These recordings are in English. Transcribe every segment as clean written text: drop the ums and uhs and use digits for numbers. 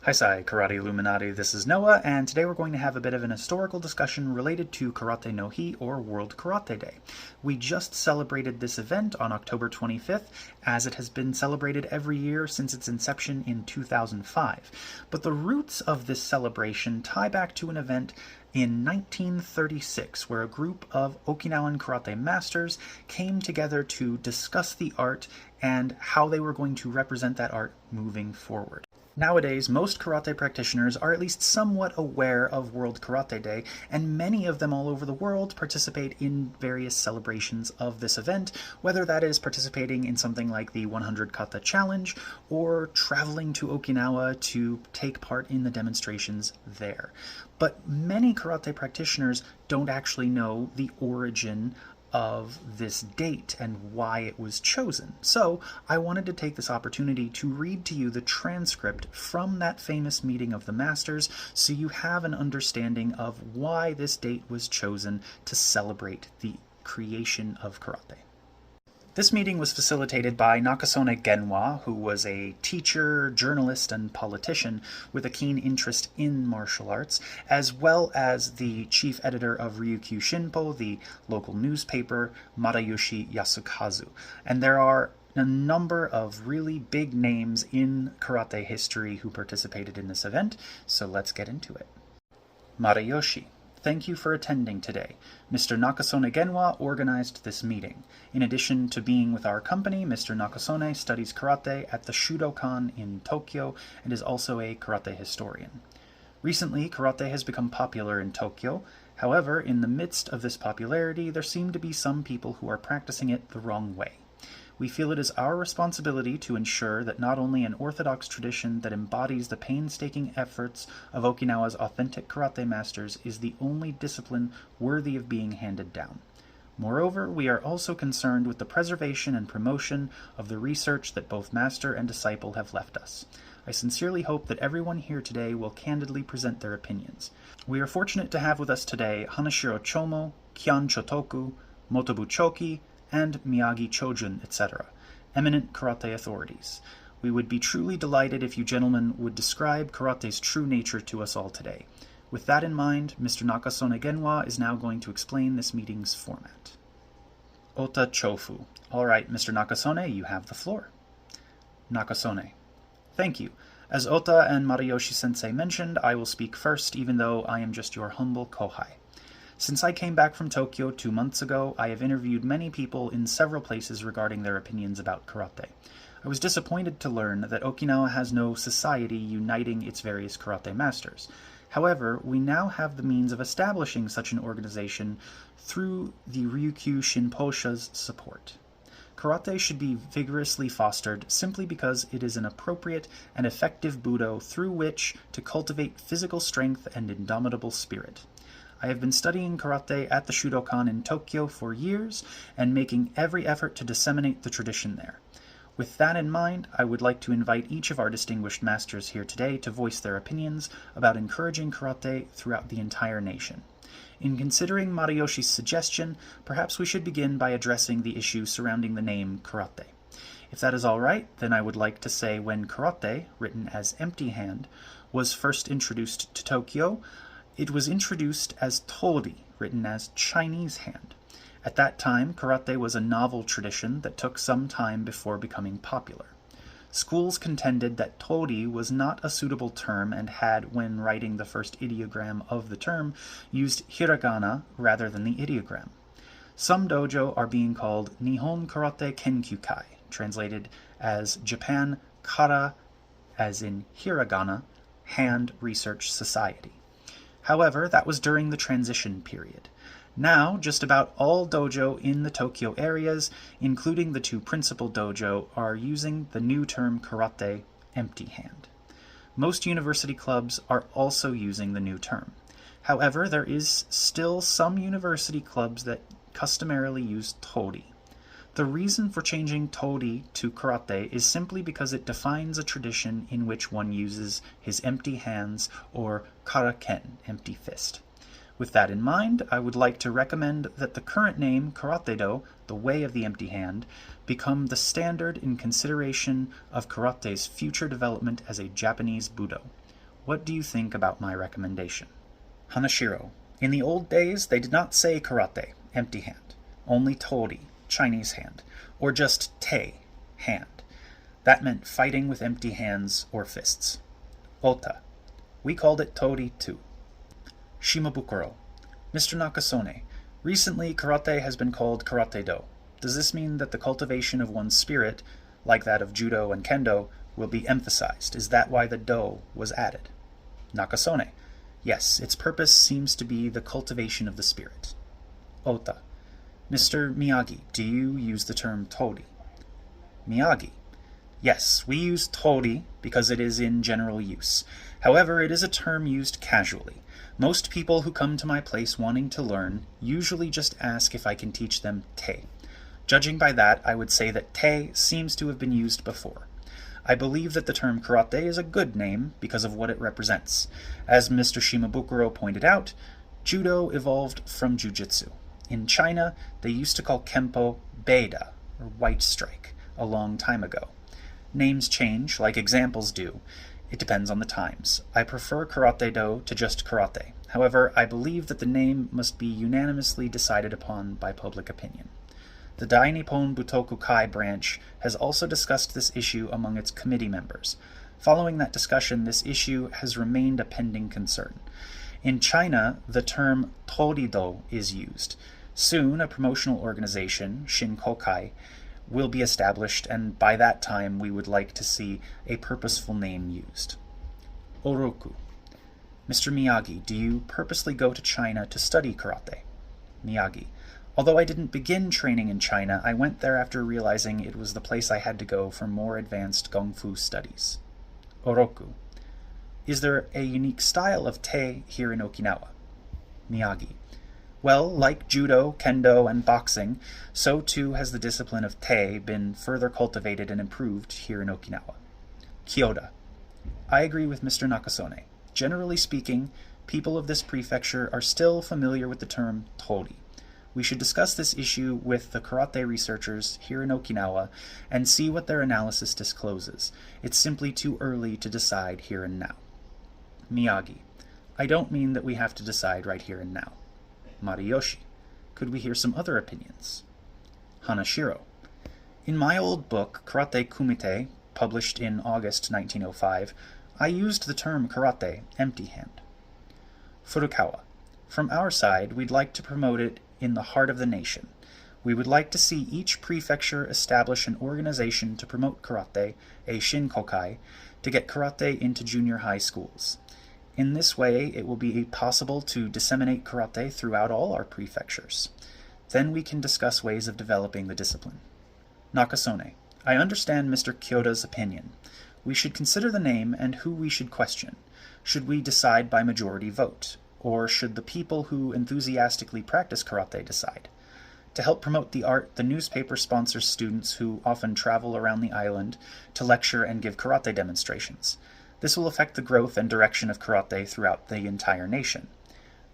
Hi, Karate Illuminati, this is Noah, and today we're going to have a bit of an historical discussion related to Karate no Hi, or World Karate Day. We just celebrated this event on October 25th, as it has been celebrated every year since its inception in 2005. But the roots of this celebration tie back to an event in 1936, where a group of Okinawan karate masters came together to discuss the art and how they were going to represent that art moving forward. Nowadays, most karate practitioners are at least somewhat aware of World Karate Day, and many of them all over the world participate in various celebrations of this event, whether that is participating in something like the 100 Kata Challenge or traveling to Okinawa to take part in the demonstrations there. But many karate practitioners don't actually know the origin of this date and why it was chosen. So I wanted to take this opportunity to read to you the transcript from that famous meeting of the masters so you have an understanding of why this date was chosen to celebrate the creation of karate. This meeting was facilitated by Nakasone Genwa, who was a teacher, journalist, and politician with a keen interest in martial arts, as well as the chief editor of Ryukyu Shinpo, the local newspaper, Madayoshi Yasukazu. And there are a number of really big names in karate history who participated in this event, so let's get into it. Madayoshi. Thank you for attending today. Mr. Nakasone Genwa organized this meeting. In addition to being with our company, Mr. Nakasone studies karate at the Shudokan in Tokyo and is also a karate historian. Recently, karate has become popular in Tokyo. However, in the midst of this popularity, there seem to be some people who are practicing it the wrong way. We feel it is our responsibility to ensure that not only an orthodox tradition that embodies the painstaking efforts of Okinawa's authentic karate masters is the only discipline worthy of being handed down. Moreover, we are also concerned with the preservation and promotion of the research that both master and disciple have left us. I sincerely hope that everyone here today will candidly present their opinions. We are fortunate to have with us today Hanashiro Chomo, Kyan Chotoku, Motobu Choki, and Miyagi Chojun, etc., eminent karate authorities. We would be truly delighted if you gentlemen would describe karate's true nature to us all today. With that in mind, Mr. Nakasone Genwa is now going to explain this meeting's format. Ota Chofu. All right, Mr. Nakasone, you have the floor. Nakasone. Thank you. As Ota and Madayoshi-sensei mentioned, I will speak first, even though I am just your humble kohai. Since I came back from Tokyo 2 months ago, I have interviewed many people in several places regarding their opinions about karate. I was disappointed to learn that Okinawa has no society uniting its various karate masters. However, we now have the means of establishing such an organization through the Ryukyu Shinposha's support. Karate should be vigorously fostered simply because it is an appropriate and effective budo through which to cultivate physical strength and indomitable spirit. I have been studying karate at the Shudokan in Tokyo for years and making every effort to disseminate the tradition there. With that in mind, I would like to invite each of our distinguished masters here today to voice their opinions about encouraging karate throughout the entire nation. In considering Madayoshi's suggestion, perhaps we should begin by addressing the issue surrounding the name karate. If that is all right, then I would like to say when karate, written as empty hand, was first introduced to Tokyo, it was introduced as tori, written as Chinese hand. At that time, karate was a novel tradition that took some time before becoming popular. Schools contended that tori was not a suitable term and had, when writing the first ideogram of the term, used hiragana rather than the ideogram. Some dojo are being called Nihon Karate Kenkyukai, translated as Japan Kara, as in hiragana, Hand Research Society. However, that was during the transition period. Now, just about all dojo in the Tokyo areas, including the 2 principal dojo, are using the new term karate, empty hand. Most university clubs are also using the new term. However, there is still some university clubs that customarily use tori. The reason for changing tori to karate is simply because it defines a tradition in which one uses his empty hands, or karaken, empty fist. With that in mind, I would like to recommend that the current name, Karate-do, the way of the empty hand, become the standard in consideration of karate's future development as a Japanese budo. What do you think about my recommendation? Hanashiro. In the old days, they did not say karate, empty hand, only tori, Chinese hand, or just te, hand. That meant fighting with empty hands or fists. Ota. We called it tori too. Shimabukuro. Mr. Nakasone, recently karate has been called karate-do. Does this mean that the cultivation of one's spirit, like that of judo and kendo, will be emphasized? Is that why the do was added? Nakasone. Yes, its purpose seems to be the cultivation of the spirit. Ota. Mr. Miyagi, do you use the term tori? Miyagi. Yes, we use tori because it is in general use. However, it is a term used casually. Most people who come to my place wanting to learn usually just ask if I can teach them te. Judging by that, I would say that te seems to have been used before. I believe that the term karate is a good name because of what it represents. As Mr. Shimabukuro pointed out, judo evolved from jujitsu. In China, they used to call kempo beida, or white strike, a long time ago. Names change, like examples do. It depends on the times. I prefer karate-do to just karate. However, I believe that the name must be unanimously decided upon by public opinion. The Dai Nippon Butokukai branch has also discussed this issue among its committee members. Following that discussion, this issue has remained a pending concern. In China, the term torido is used. Soon, a promotional organization, Shinkokai, will be established, and by that time we would like to see a purposeful name used. Oroku. Mr. Miyagi, do you purposely go to China to study karate? Miyagi. Although I didn't begin training in China, I went there after realizing it was the place I had to go for more advanced Kung Fu studies. Oroku. Is there a unique style of te here in Okinawa? Miyagi. Well, like judo, kendo, and boxing, so too has the discipline of te been further cultivated and improved here in Okinawa. Kyoda. I agree with Mr. Nakasone. Generally speaking, people of this prefecture are still familiar with the term tori. We should discuss this issue with the karate researchers here in Okinawa and see what their analysis discloses. It's simply too early to decide here and now. Miyagi. I don't mean that we have to decide right here and now. Mariyoshi. Could we hear some other opinions? Hanashiro. In my old book, Karate Kumite, published in August 1905, I used the term karate, empty hand. Furukawa. From our side, we'd like to promote it in the heart of the nation. We would like to see each prefecture establish an organization to promote karate, a shinkokai, to get karate into junior high schools. In this way, it will be possible to disseminate karate throughout all our prefectures. Then we can discuss ways of developing the discipline. Nakasone. I understand Mr. Kyoda's opinion. We should consider the name and who we should question. Should we decide by majority vote? Or should the people who enthusiastically practice karate decide? To help promote the art, the newspaper sponsors students who often travel around the island to lecture and give karate demonstrations. This will affect the growth and direction of karate throughout the entire nation.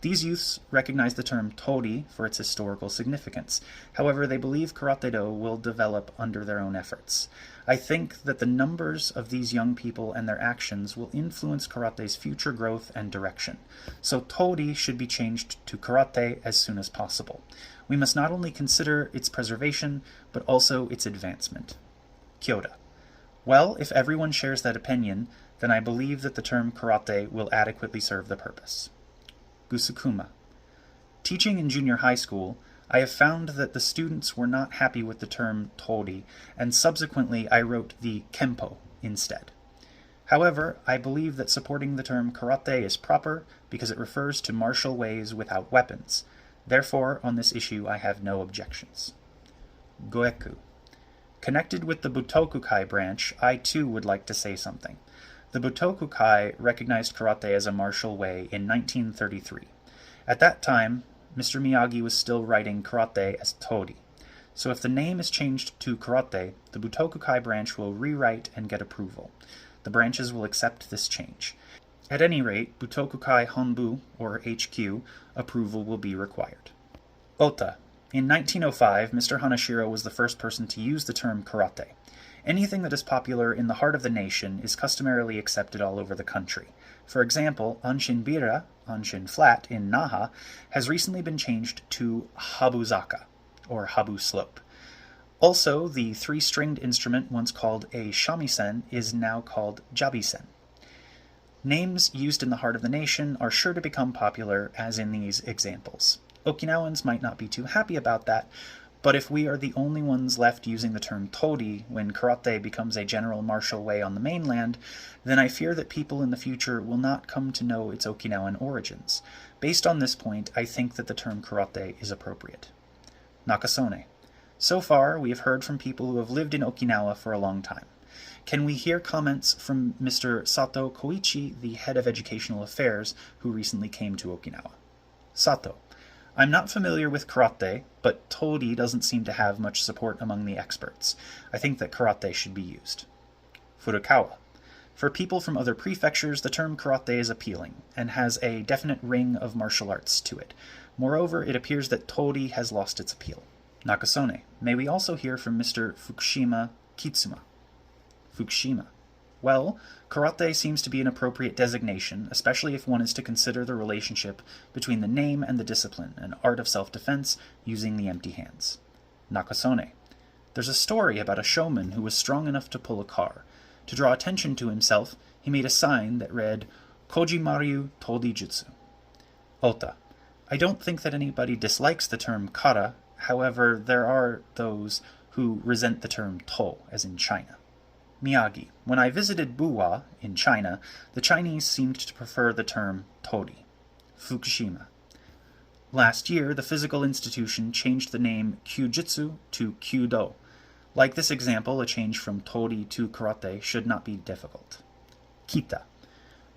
These youths recognize the term tori for its historical significance. However, they believe karate-do will develop under their own efforts. I think that the numbers of these young people and their actions will influence karate's future growth and direction. So tori should be changed to karate as soon as possible. We must not only consider its preservation, but also its advancement. Kyoda. Well, if everyone shares that opinion, then I believe that the term karate will adequately serve the purpose. Gusukuma. Teaching in junior high school, I have found that the students were not happy with the term tori, and subsequently I wrote the kempo instead. However, I believe that supporting the term karate is proper because it refers to martial ways without weapons. Therefore, on this issue I have no objections. Goeku. Connected with the Butokukai branch, I too would like to say something. The Butokukai recognized karate as a martial way in 1933. At that time, Mr. Miyagi was still writing karate as tori. So if the name is changed to karate, the Butokukai branch will rewrite and get approval. The branches will accept this change. At any rate, Butokukai Honbu, or HQ, approval will be required. Ota. In 1905, Mr. Hanashiro was the first person to use the term karate. Anything that is popular in the heart of the nation is customarily accepted all over the country. For example, Anshinbira, Anshin Flat in Naha, has recently been changed to Habuzaka, or Habu Slope. Also, the three-stringed instrument once called a shamisen is now called jabisen. Names used in the heart of the nation are sure to become popular, as in these examples. Okinawans might not be too happy about that, but if we are the only ones left using the term tori when karate becomes a general martial way on the mainland, then I fear that people in the future will not come to know its Okinawan origins. Based on this point, I think that the term karate is appropriate. Nakasone. So far, we have heard from people who have lived in Okinawa for a long time. Can we hear comments from Mr. Sato Koichi, the head of educational affairs, who recently came to Okinawa? Sato. I'm not familiar with karate, but tori doesn't seem to have much support among the experts. I think that karate should be used. Furukawa. For people from other prefectures, the term karate is appealing, and has a definite ring of martial arts to it. Moreover, it appears that tori has lost its appeal. Nakasone. May we also hear from Mr. Fukushima Kitsuma? Fukushima. Well, karate seems to be an appropriate designation, especially if one is to consider the relationship between the name and the discipline, an art of self-defense using the empty hands. Nakasone. There's a story about a showman who was strong enough to pull a car. To draw attention to himself, he made a sign that read, Kojimaryu Todi Jutsu. Ota. I don't think that anybody dislikes the term kara, however, there are those who resent the term to, as in China. Miyagi. When I visited Buwa in China, the Chinese seemed to prefer the term tori. Fukushima. Last year, the physical institution changed the name Kyujutsu to Kyudo. Like this example, a change from tori to karate should not be difficult. Kita.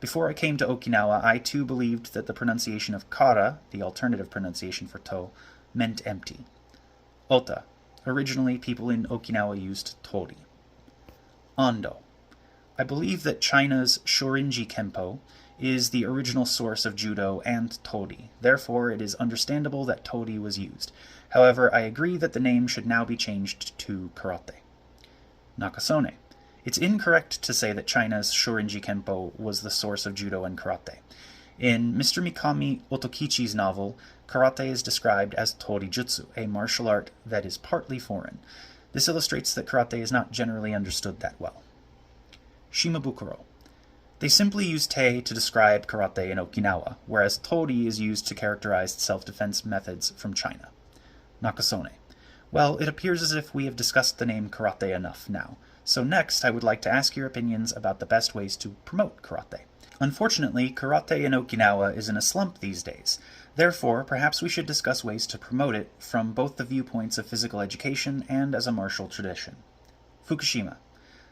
Before I came to Okinawa, I too believed that the pronunciation of kara, the alternative pronunciation for to, meant empty. Ota. Originally, people in Okinawa used tori. Ando. I believe that China's Shorinji Kempo is the original source of judo and tori. Therefore, it is understandable that tori was used. However, I agree that the name should now be changed to karate. Nakasone. It's incorrect to say that China's Shorinji Kempo was the source of judo and karate. In Mr. Mikami Otokichi's novel, karate is described as tori jutsu, a martial art that is partly foreign. This illustrates that karate is not generally understood that well. Shimabukuro. They simply use te to describe karate in Okinawa, whereas tori is used to characterize self-defense methods from China. Nakasone. Well, it appears as if we have discussed the name karate enough now, so next I would like to ask your opinions about the best ways to promote karate. Unfortunately, karate in Okinawa is in a slump these days. Therefore, perhaps we should discuss ways to promote it from both the viewpoints of physical education and as a martial tradition. Fukushima.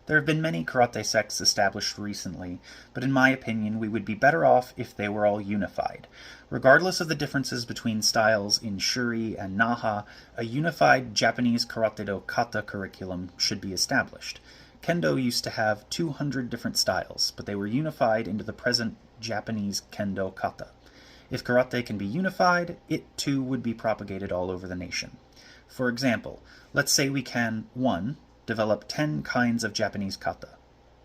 There have been many karate sects established recently, but in my opinion we would be better off if they were all unified. Regardless of the differences between styles in Shuri and Naha, a unified Japanese Karate-do kata curriculum should be established. Kendo used to have 200 different styles, but they were unified into the present Japanese Kendo kata. If karate can be unified, it too would be propagated all over the nation. For example, let's say we can 1. Develop 10 kinds of Japanese kata.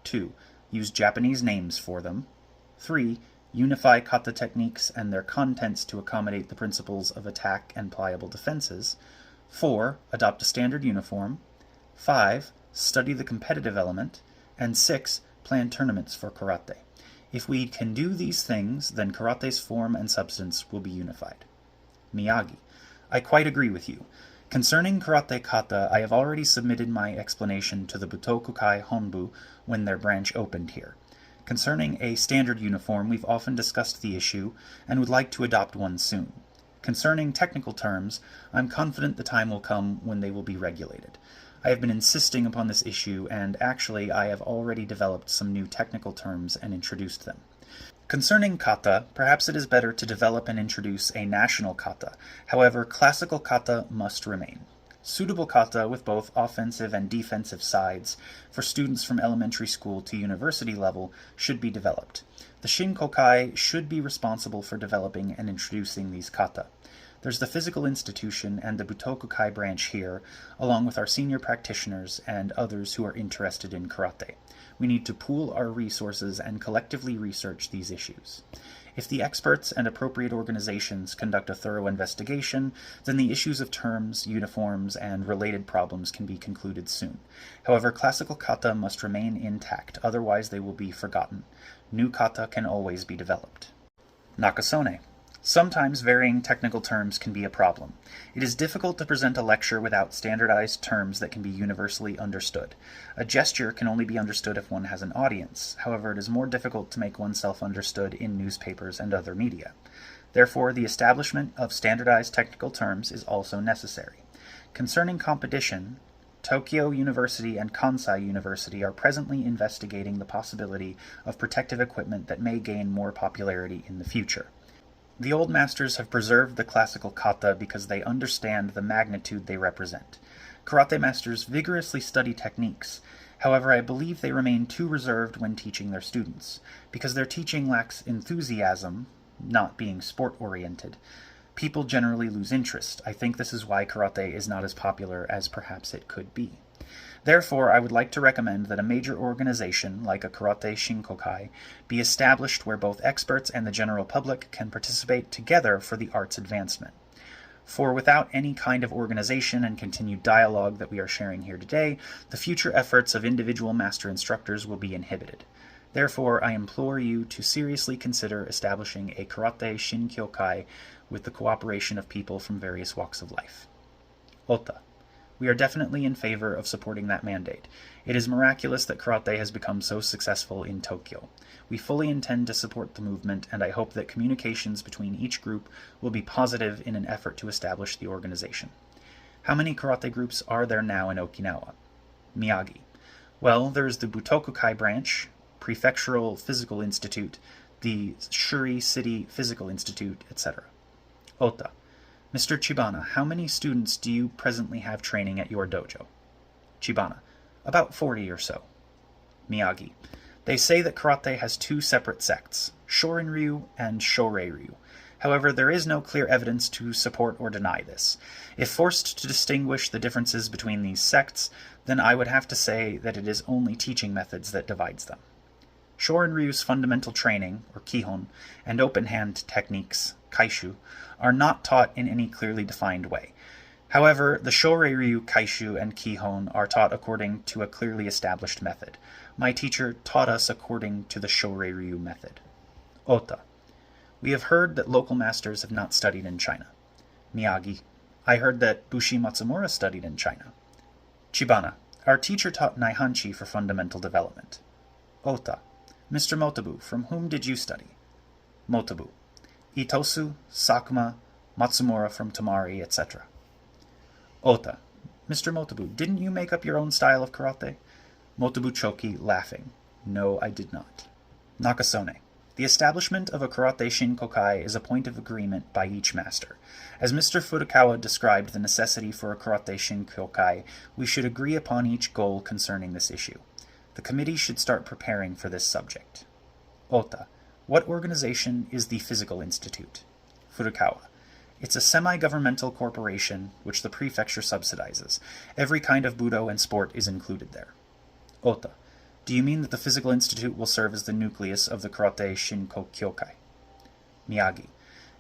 2. Use Japanese names for them. 3. Unify kata techniques and their contents to accommodate the principles of attack and pliable defenses. 4. Adopt a standard uniform. 5. Study the competitive element. And 6. Plan tournaments for karate. If we can do these things, then karate's form and substance will be unified. Miyagi. I quite agree with you. Concerning karate kata, I have already submitted my explanation to the Butokukai Honbu when their branch opened here. Concerning a standard uniform, we've often discussed the issue and would like to adopt one soon. Concerning technical terms, I'm confident the time will come when they will be regulated. I have been insisting upon this issue, and actually I have already developed some new technical terms and introduced them. Concerning kata, perhaps it is better to develop and introduce a national kata. However, classical kata must remain. Suitable kata with both offensive and defensive sides for students from elementary school to university level should be developed. The Shinkokai should be responsible for developing and introducing these kata. There's the physical institution and the Butokukai branch here, along with our senior practitioners and others who are interested in karate. We need to pool our resources and collectively research these issues. If the experts and appropriate organizations conduct a thorough investigation, then the issues of terms, uniforms, and related problems can be concluded soon. However, classical kata must remain intact, otherwise they will be forgotten. New kata can always be developed. Nakasone. Sometimes varying technical terms can be a problem. It is difficult to present a lecture without standardized terms that can be universally understood. A gesture can only be understood if one has an audience. However, it is more difficult to make oneself understood in newspapers and other media. Therefore, the establishment of standardized technical terms is also necessary. Concerning competition, Tokyo University and Kansai University are presently investigating the possibility of protective equipment that may gain more popularity in the future. The old masters have preserved the classical kata because they understand the magnitude they represent. Karate masters vigorously study techniques. However, I believe they remain too reserved when teaching their students. Because their teaching lacks enthusiasm, not being sport-oriented, people generally lose interest. I think this is why karate is not as popular as perhaps it could be. Therefore, I would like to recommend that a major organization, like a Karate Shinkokai, be established where both experts and the general public can participate together for the art's advancement. For without any kind of organization and continued dialogue that we are sharing here today, the future efforts of individual master instructors will be inhibited. Therefore, I implore you to seriously consider establishing a Karate Shinkyokai with the cooperation of people from various walks of life. Ota. We are definitely in favor of supporting that mandate. It is miraculous that karate has become so successful in Tokyo. We fully intend to support the movement, and I hope that communications between each group will be positive in an effort to establish the organization. How many karate groups are there now in Okinawa? Miyagi. Well, there's the Butokukai branch, Prefectural Physical Institute, the Shuri City Physical Institute, etc. Ota. Mr. Chibana, how many students do you presently have training at your dojo? Chibana. About 40 or so. Miyagi. They say that karate has two separate sects, Shorin-ryu and Shorei-ryu. However, there is no clear evidence to support or deny this. If forced to distinguish the differences between these sects, then I would have to say that it is only teaching methods that divides them. Shorin-ryu's fundamental training, or kihon, and open-hand techniques, kaishu, are not taught in any clearly defined way. However, the Shorei-ryu kaishu and kihon are taught according to a clearly established method. My teacher taught us according to the Shorei-ryu method. Ota. We have heard that local masters have not studied in China. Miyagi. I heard that Bushi Matsumura studied in China. Chibana. Our teacher taught Naihanchi for fundamental development. Ota. Mr. Motobu, from whom did you study? Motobu. Itosu, Sakuma, Matsumura from Tamari, etc. Ota. Mr. Motobu, didn't you make up your own style of karate? Motobu Choki, laughing. No, I did not. Nakasone. The establishment of a Karate Shinkokai is a point of agreement by each master. As Mr. Furukawa described the necessity for a Karate Shinkokai, we should agree upon each goal concerning this issue. The committee should start preparing for this subject. Ota. What organization is the Physical Institute? Furukawa. It's a semi-governmental corporation which the prefecture subsidizes. Every kind of budo and sport is included there. Ota. Do you mean that the Physical Institute will serve as the nucleus of the Karate Shinkokyokai? Miyagi.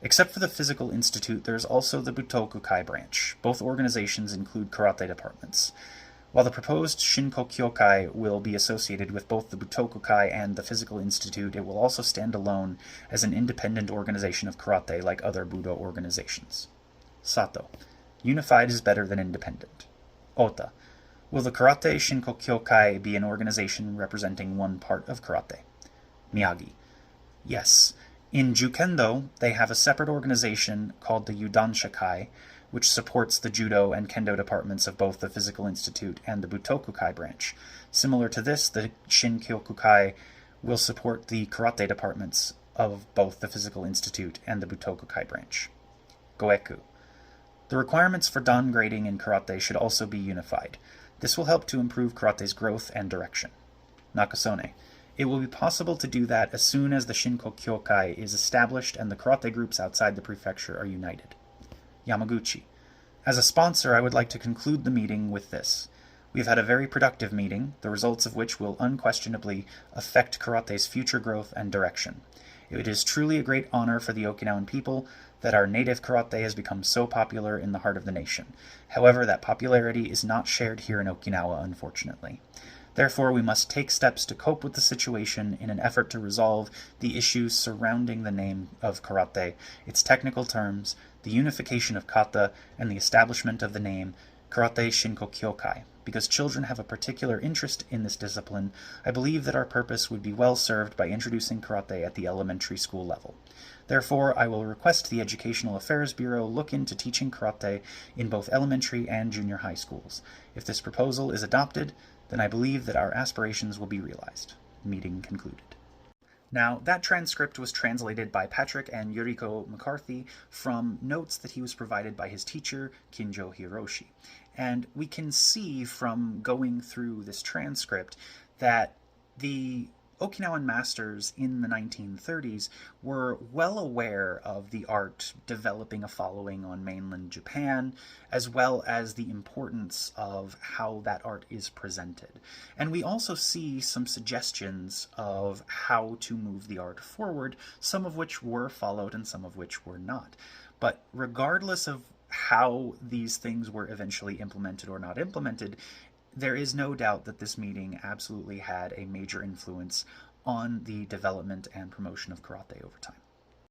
Except for the Physical Institute, there is also the Butokukai branch. Both organizations include karate departments. While the proposed Shinkokyokai will be associated with both the Butokukai and the Physical Institute, it will also stand alone as an independent organization of karate like other budo organizations. Sato. Unified is better than independent. Ota. Will the Karate Shinkokyokai be an organization representing one part of karate? Miyagi. Yes. In Jukendo, they have a separate organization called the Yudanshakai, which supports the Judo and Kendo departments of both the Physical Institute and the Butokukai branch. Similar to this, the Shinkyokukai will support the karate departments of both the Physical Institute and the Butokukai branch. Goeku. The requirements for dan grading in karate should also be unified. This will help to improve karate's growth and direction. Nakasone. It will be possible to do that as soon as the Shinkokyokai is established and the karate groups outside the prefecture are united. Yamaguchi. As a sponsor, I would like to conclude the meeting with this. We've had a very productive meeting, the results of which will unquestionably affect karate's future growth and direction. It is truly a great honor for the Okinawan people that our native karate has become so popular in the heart of the nation. However, that popularity is not shared here in Okinawa, unfortunately. Therefore, we must take steps to cope with the situation in an effort to resolve the issues surrounding the name of karate, its technical terms, the unification of kata, and the establishment of the name Karate Shinko Kyokai. Because children have a particular interest in this discipline, I believe that our purpose would be well served by introducing karate at the elementary school level. Therefore, I will request the Educational Affairs Bureau look into teaching karate in both elementary and junior high schools. If this proposal is adopted, then I believe that our aspirations will be realized. Meeting concluded. Now, that transcript was translated by Patrick and Yuriko McCarthy from notes that he was provided by his teacher, Kinjo Hiroshi. And we can see from going through this transcript that the Okinawan masters in the 1930s were well aware of the art developing a following on mainland Japan, as well as the importance of how that art is presented. And we also see some suggestions of how to move the art forward, some of which were followed and some of which were not. But regardless of how these things were eventually implemented or not implemented, there is no doubt that this meeting absolutely had a major influence on the development and promotion of karate over time.